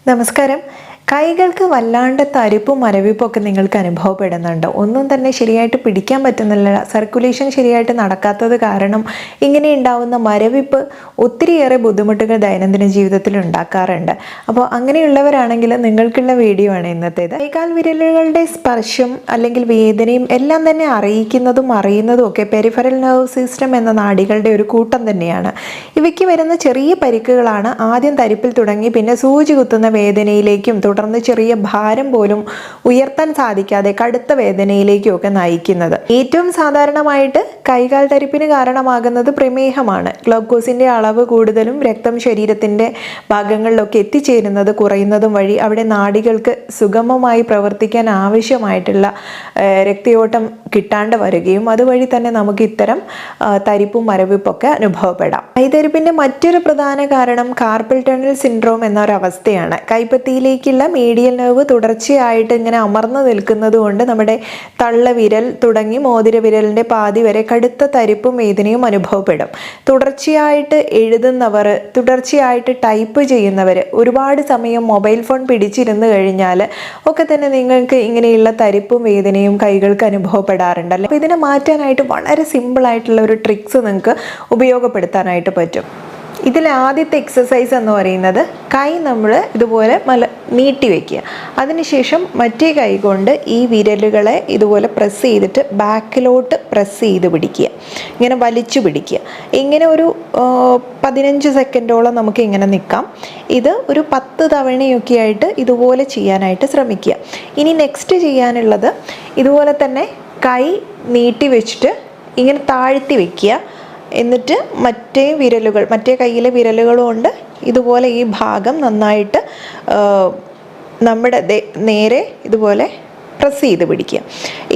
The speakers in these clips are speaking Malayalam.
നമസ്കാരം. കൈകൾക്ക് വല്ലാണ്ട് തരിപ്പും മരവിപ്പൊക്കെ നിങ്ങൾക്ക് അനുഭവപ്പെടുന്നുണ്ട്. ഒന്നും തന്നെ ശരിയായിട്ട് പിടിക്കാൻ പറ്റുന്നില്ല. സർക്കുലേഷൻ ശരിയായിട്ട് നടക്കാത്തത് കാരണം ഇങ്ങനെ ഉണ്ടാവുന്ന മരവിപ്പ് ഒത്തിരിയേറെ ബുദ്ധിമുട്ടുകൾ ദൈനംദിന ജീവിതത്തിൽ ഉണ്ടാക്കാറുണ്ട്. അപ്പോൾ അങ്ങനെയുള്ളവരാണെങ്കിൽ നിങ്ങൾക്കുള്ള വീഡിയോ ആണ് ഇന്നത്തേത്. കൈകാൽ വിരലുകളുടെ സ്പർശം അല്ലെങ്കിൽ വേദനയും എല്ലാം തന്നെ അറിയിക്കുന്നതും അറിയുന്നതും ഒക്കെ പെരിഫറൽ നെർവ് സിസ്റ്റം എന്ന നാഡികളുടെ ഒരു കൂട്ടം തന്നെയാണ്. ഇവയ്ക്ക് വരുന്ന ചെറിയ പരിക്കുകളാണ് ആദ്യം തരിപ്പിൽ തുടങ്ങി പിന്നെ സൂചി കുത്തുന്ന വേദനയിലേക്കും തുടർന്ന് ചെറിയ ഭാരം പോലും ഉയർത്താൻ സാധിക്കാതെ കടുത്ത വേദനയിലേക്കും ഒക്കെ നയിക്കുന്നത്. ഏറ്റവും സാധാരണമായിട്ട് കൈകാൽ തരിപ്പിന് കാരണമാകുന്നത് പ്രമേഹമാണ്. ഗ്ലൂക്കോസിന്റെ അളവ് കൂടുതലും രക്തം ശരീരത്തിന്റെ ഭാഗങ്ങളിലൊക്കെ എത്തിച്ചേരുന്നത് കുറയുന്നതും വഴി അവിടെ നാഡികൾക്ക് സുഗമമായി പ്രവർത്തിക്കാൻ ആവശ്യമായിട്ടുള്ള രക്തയോട്ടം കിട്ടാണ്ട് വരികയും അതുവഴി തന്നെ നമുക്ക് ഇത്തരം തരിപ്പും മരവിപ്പൊക്കെ അനുഭവപ്പെടാം. കൈതരിപ്പിന്റെ മറ്റൊരു പ്രധാന കാരണം കാർപ്പൽ ടണൽ സിൻഡ്രോം എന്നൊരവസ്ഥയാണ്. കൈപ്പത്തിയിലേക്കുള്ള മീഡിയൽ നെർവ് തുടർച്ചയായിട്ട് ഇങ്ങനെ അമർന്നു നിൽക്കുന്നത് കൊണ്ട് നമ്മുടെ തള്ളവിരൽ തുടങ്ങി മോതിര വിരലിന്റെ പാതി വരെ കടുത്ത തരിപ്പും വേദനയും അനുഭവപ്പെടും. തുടർച്ചയായിട്ട് എഴുതുന്നവർ, തുടർച്ചയായിട്ട് ടൈപ്പ് ചെയ്യുന്നവർ, ഒരുപാട് സമയം മൊബൈൽ ഫോൺ പിടിച്ചിരുന്ന് കഴിഞ്ഞാൽ ഒക്കെ തന്നെ നിങ്ങൾക്ക് ഇങ്ങനെയുള്ള തരിപ്പും വേദനയും കൈകൾക്ക് അനുഭവപ്പെടാറുണ്ടല്ലോ. അപ്പോൾ ഇതിനെ മാറ്റാനായിട്ട് വളരെ സിമ്പിളായിട്ടുള്ള ഒരു ട്രിക്സ് നിങ്ങൾക്ക് ഉപയോഗപ്പെടുത്താനായിട്ട് പറ്റും. ഇതിൽ ആദ്യത്തെ എക്സസൈസ് എന്ന് പറയുന്നത് കൈ നമ്മൾ ഇതുപോലെ നീട്ടി വയ്ക്കുക. അതിനുശേഷം മറ്റേ കൈ കൊണ്ട് ഈ വിരലുകളെ ഇതുപോലെ പ്രസ് ചെയ്തിട്ട് ബാക്കിലോട്ട് പ്രസ് ചെയ്ത് പിടിക്കുക. ഇങ്ങനെ വലിച്ചു പിടിക്കുക. ഇങ്ങനെ ഒരു 15 സെക്കൻഡോളം നമുക്ക് ഇങ്ങനെ നിൽക്കാം. ഇത് ഒരു 10 തവണയൊക്കെ ആയിട്ട് ഇതുപോലെ ചെയ്യാനായിട്ട് ശ്രമിക്കുക. ഇനി നെക്സ്റ്റ് ചെയ്യാനുള്ളത് ഇതുപോലെ തന്നെ കൈ നീട്ടി വെച്ചിട്ട് ഇങ്ങനെ താഴ്ത്തി വയ്ക്കുക. എന്നിട്ട് മറ്റേ കയ്യിലെ വിരലുകൾ കൊണ്ട് ഇതുപോലെ ഈ ഭാഗം നന്നായിട്ട് നമ്മുടെ നേരെ ഇതുപോലെ പ്രസ് ചെയ്ത് പിടിക്കുക.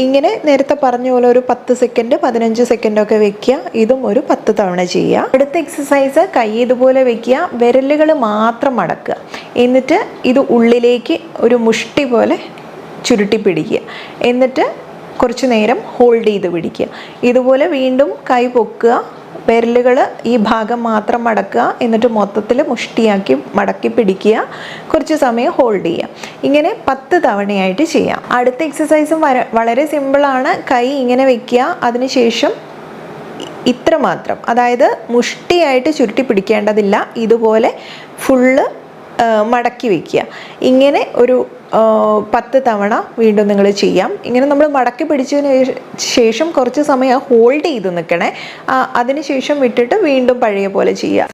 ഇങ്ങനെ നേരത്തെ പറഞ്ഞ പോലെ ഒരു 10 സെക്കൻഡ് 15 സെക്കൻഡൊക്കെ വെക്കുക. ഇതും ഒരു 10 തവണ ചെയ്യുക. അടുത്ത എക്സസൈസ് കൈ ഇതുപോലെ വെക്കുക, വിരലുകൾ മാത്രം മടക്കുക. എന്നിട്ട് ഇത് ഉള്ളിലേക്ക് ഒരു മുഷ്ടി പോലെ ചുരുട്ടി പിടിക്കുക. എന്നിട്ട് കുറച്ച് നേരം ഹോൾഡ് ചെയ്ത് പിടിക്കുക. ഇതുപോലെ വീണ്ടും കൈ പൊക്കുക, വിരലുകൾ ഈ ഭാഗം മാത്രം മടക്കുക. എന്നിട്ട് മൊത്തത്തിൽ മുഷ്ടിയാക്കി മടക്കി പിടിക്കുക. കുറച്ച് സമയം ഹോൾഡ് ചെയ്യുക. ഇങ്ങനെ 10 തവണയായിട്ട് ചെയ്യാം. അടുത്ത എക്സസൈസും വളരെ സിമ്പിളാണ്. കൈ ഇങ്ങനെ വെക്കുക. അതിനുശേഷം ഇത്ര മാത്രം, അതായത് മുഷ്ടിയായിട്ട് ചുരുട്ടി പിടിക്കേണ്ടതില്ല, ഇതുപോലെ ഫുള്ള് മടക്കി വയ്ക്കുക. ഇങ്ങനെ ഒരു 10 തവണ വീണ്ടും നിങ്ങൾ ചെയ്യാം. ഇങ്ങനെ നമ്മൾ മടക്കി പിടിച്ചതിന് ശേഷം കുറച്ച് സമയം ഹോൾഡ് ചെയ്ത് നിൽക്കണേ. അതിനുശേഷം വിട്ടിട്ട് വീണ്ടും പഴയ പോലെ ചെയ്യുക.